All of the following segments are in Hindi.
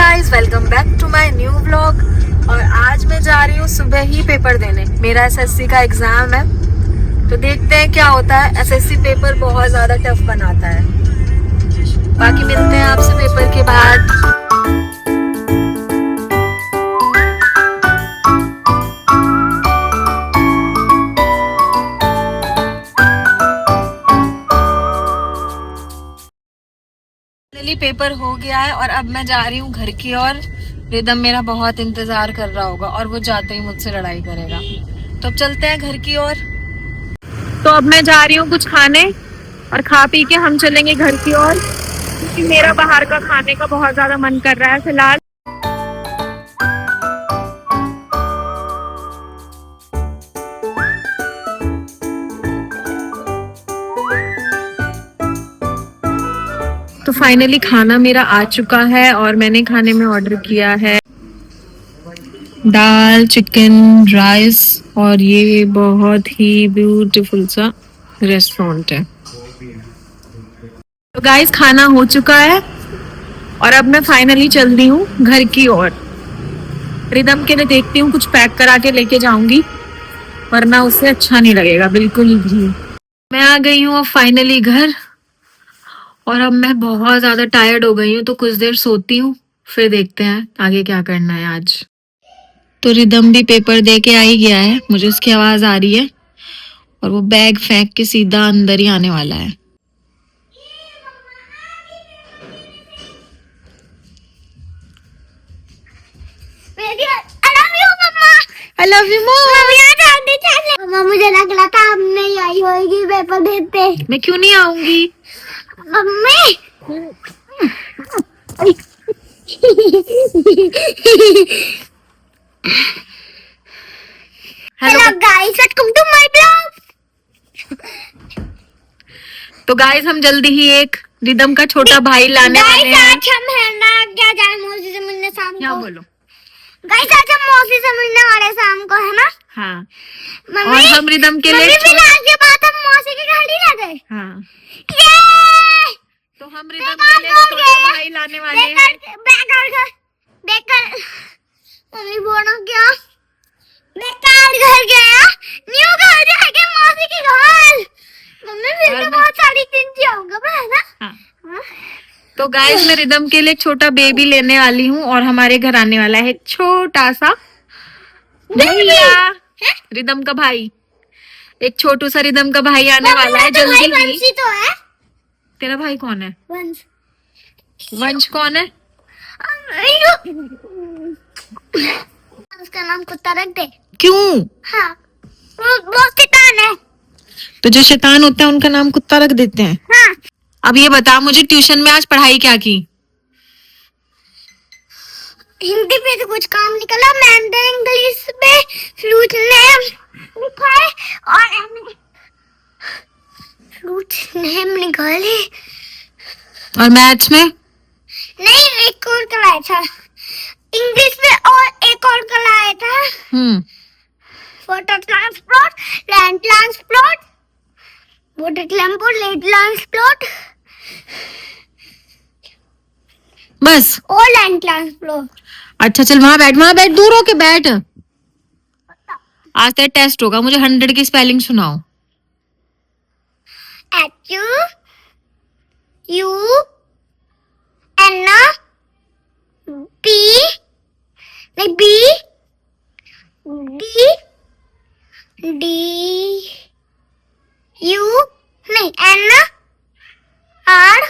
Guys, welcome back to my new vlog. और आज मैं जा रही हूँ सुबह ही पेपर देने। मेरा एसएससी का एग्जाम है, तो देखते हैं क्या होता है। एसएससी पेपर बहुत ज्यादा टफ बनाता है। बाकी मिलते हैं आपसे पेपर के बाद। पेपर हो गया है और अब मैं जा रही हूँ घर की ओर। रिदम मेरा बहुत इंतजार कर रहा होगा और वो जाते ही मुझसे लड़ाई करेगा। तो अब चलते हैं घर की ओर। तो अब मैं जा रही हूँ कुछ खाने और खा पी के हम चलेंगे घर की ओर, क्योंकि मेरा बाहर का खाने का बहुत ज्यादा मन कर रहा है फिलहाल। तो फाइनली खाना मेरा आ चुका है और मैंने खाने में ऑर्डर किया है दाल, चिकन, राइस, और ये बहुत ही ब्यूटीफुल सा रेस्टोरेंट है। तो गाइस, खाना हो चुका है और अब मैं फाइनली चल रही हूँ घर की ओर। रिदम के लिए देखती हूँ कुछ पैक करा के लेके जाऊंगी, वरना उससे अच्छा नहीं लगेगा बिल्कुल भी। मैं आ गई हूँ अब फाइनली घर, और अब मैं बहुत ज्यादा टायर्ड हो गई हूँ, तो कुछ देर सोती हूँ, फिर देखते हैं आगे क्या करना है आज। तो रिदम भी पेपर दे के आ ही गया है, मुझे उसकी आवाज आ रही है, और वो बैग फेंक के सीधा अंदर ही आने वाला है। I love you more. मम्मा, मुझे लग रहा था अब नहीं आई होगी पेपर देते। मैं क्यों नहीं आऊंगी mummy. Hello guys, welcome to my blog. तो गाइस, हम जल्दी ही एक रिदम का छोटा भाई लाने वाले हैं। आज हम है ना क्या जाए मौसी से मिलने शाम को। बोलो गाइस, आज हम मौसी से मिलने वाले शाम को, है ना। हाँ। मम्मी, और हम रिदम के लिए आज के बाद हम मौसी के घर ही जा गए। हाँ, ये तो हम रिदम के लिए छोटा भाई लाने वाले हैं। मम्मी बोलो क्या बेकार घर गया, न्यू घर जाके मौसी के घर। मम्मी फिर तो बहुत सारी चीजें होगा, है ना। हाँ। तो गाइस, मैं रिदम के लिए एक छोटा बेबी लेने वाली हूँ, और हमारे घर आने वाला है छोटा सा भैया, रिदम का भाई। एक छोटू सा रिदम का भाई आने वाला है जल्दी ही। तो है। तेरा भाई कौन है? वंश। वंश कौन है? उसका नाम कुत्ता रख दे। क्यों? हाँ, वो शैतान है। तो जो शैतान होता है उनका नाम कुत्ता रख देते हैं। हाँ। अब ये बता मुझे, ट्यूशन में आज पढ़ाई क्या की? हिंदी पे तो कुछ काम निकला, मैम ने इंग्लिश पे फ्लूट नेम लिखा है और फ्लूट नेम निकाले। और मैथ्स में? नहीं, एक और कराया था इंग्लिश में, और एक और कराया था फोटो ट्रांसप्लोट, लैंड ट्रांसप्लोट, वाटर ट्रांसप्लोट, लेट ट्रांसप्लोट, बस। और लैंड ट्रांसप्लोट। अच्छा चल, वहां बैठ, दूर होके बैठ। आज तेरा टेस्ट होगा, मुझे 100 की स्पेलिंग सुनाओ। H U N P नहीं B D U नहीं N R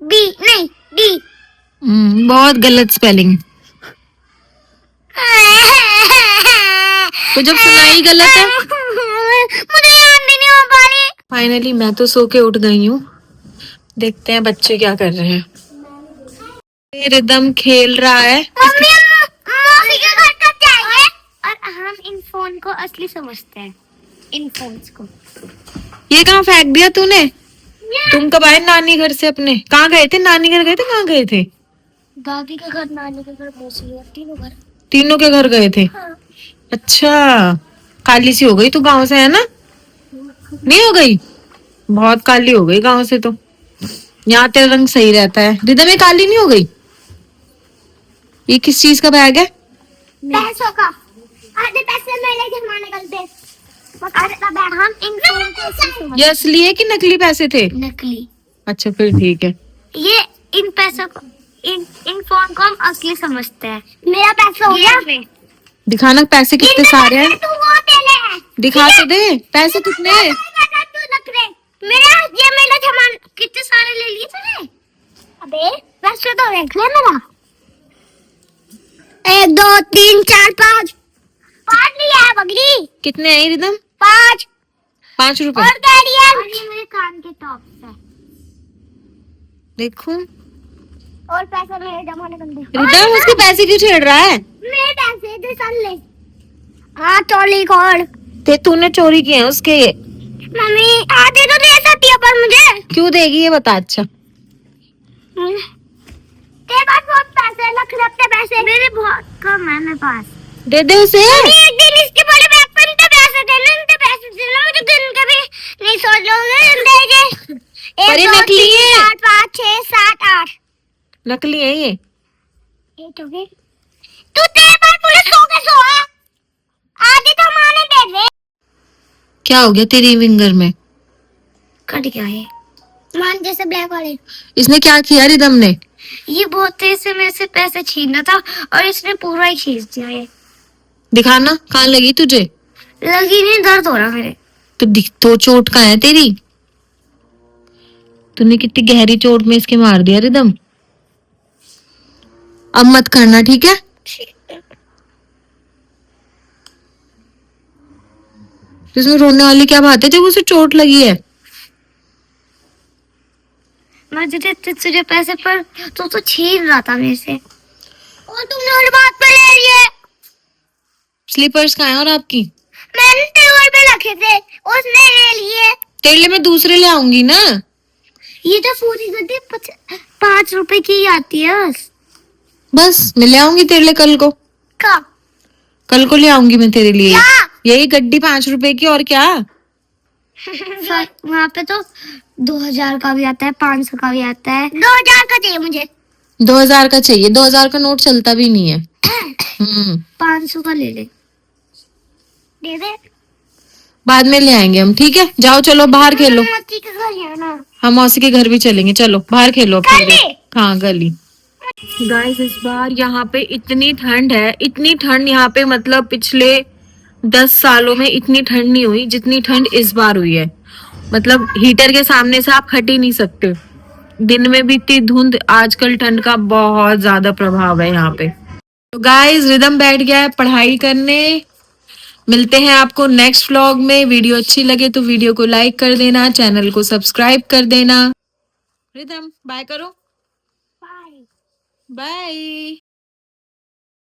B नहीं D। बहुत गलत स्पेलिंग। तो जब सुनाई गलत है। मुझे याद नहीं हो पा रही। फाइनली मैं तो सो के उठ गई हूँ, देखते हैं बच्चे क्या कर रहे हैं। रिदम खेल रहा है। मम्मी, मौसी के घर कब जाएंगे? और हम इन फोन को असली समझते हैं, इन फोन्स को। ये कहाँ फेंक दिया तूने? तुम कब आए नानी घर से अपने? कहाँ गए थे? नानी घर गए थे? कहाँ गए थे? दादी के घर, नानी के घर, मौसी के घर, तीनों के घर गए थे। हाँ। अच्छा, काली सी हो गई तू गांव से, है ना? नहीं हो गई? बहुत काली हो गई गांव से तो। यहाँ तेरा रंग सही रहता है। रिदम ये काली नहीं हो गई? ये किस चीज का बैग है? पैसों का। आधे पैसे मेरे जमा निकलते। बैग हम इन ये असली है कि नकली पैसे थे? नकली। अच्छा फिर ठीक है। ये इन पैसों को इन फोन को हम असली समझते हैं। मेरा पैसा हो गया। दिखाना पैसे कितने सारे हैं। तू वो दे ले। दिखा तो दे पैसे कितने हैं। तू रख ले। मेरा सामान कितने सारे ले लिए तूने? अबे पैसे तो देख ले मेरा। 1 2 3 4 5 लिया है बगड़ी। कितने हैं रिदम? 5 ₹5। और कह रही है ये मेरे कान के टॉप है। देखो और पैसा मेरे जमा कर दे। रिदम उसके पैसे क्यों छेड़ रहा है? मेरे पैसे दे साल ले। हाँ चोली खोल। ते तूने चोरी किए हैं उसके। मम्मी आधे तो दे सकती है पर मुझे क्यों देगी ये बता। अच्छा तेरे पास बहुत पैसे हैं, लख रखते पैसे। मेरे बहुत कम है मेरे पास। दे दे उसे। एक दिन इसके बड़े बैग पर इतने पैसे देना मुझे गिन के भी नहीं सोच लोगे। पर ये नकली है। 7 5 6 7 8 नकली है ये। तू तेरे पास पूरे 100 के 100 है। आधे तो माने दे दे। क्या हो गया तेरी फिंगर में? कट गया है मान जैसे ब्लैक वाले। इसने क्या किया रिदम ने? ये बहुत तेज से मेरे से पैसे छीना था और इसने पूरा ही खींच दिया। ये दिखाना कहाँ लगी तुझे? लगी नहीं, दर्द हो रहा मेरे। तो दिख तो चोट कहाँ है तेरी? तूने कितनी गहरी चोट में इसके मार दिया रिदम। अब मत करना ठीक है? इसमें रोने वाली क्या बात है जब उसे चोट लगी है? मैं तुझे पैसे पर तो छीन रहा था मेरे से और तुमने हर बात पे ले लिए। स्लीपर्स कहाँ हैं और आपकी? मैंने टेबल पे रखे थे उसने ले लिए। तेरे लिए मैं दूसरे ले आऊंगी ना। ये तो पूरी गड्डी 5 रुपए की ही आती है बस। बस मैं ले आऊंगी तेरे लिए कल को। कब? कल को ले आऊंगी मैं तेरे लिए। क्या? यही गड्डी 5 रुपए की और क्या। वहाँ पे तो 2000 का भी आता है 500 का भी आता है। 2000 का चाहिए मुझे। 2000 का चाहिए? 2000 का नोट चलता भी नहीं है। 500 का ले ले। दे दे। बाद में ले आएंगे हम ठीक है। जाओ चलो बाहर खेलो। मौसी के घर है ना। हम मौसी के घर भी चलेंगे। चलो बाहर खेलो। गली? हाँ गली। गाइस इस बार यहाँ पे इतनी ठंड है, इतनी ठंड यहाँ पे मतलब पिछले 10 सालों में इतनी ठंड नहीं हुई जितनी ठंड इस बार हुई है। मतलब हीटर के सामने से आप हट ही नहीं सकते। दिन में भी इतनी धुंध। आजकल ठंड का बहुत ज्यादा प्रभाव है यहाँ पे। तो गाइस रिदम बैठ गया है पढ़ाई करने। मिलते हैं आपको नेक्स्ट व्लॉग में। वीडियो अच्छी लगे तो वीडियो को लाइक कर देना, चैनल को सब्सक्राइब कर देना। रिदम बाय करो। बाय। बाय।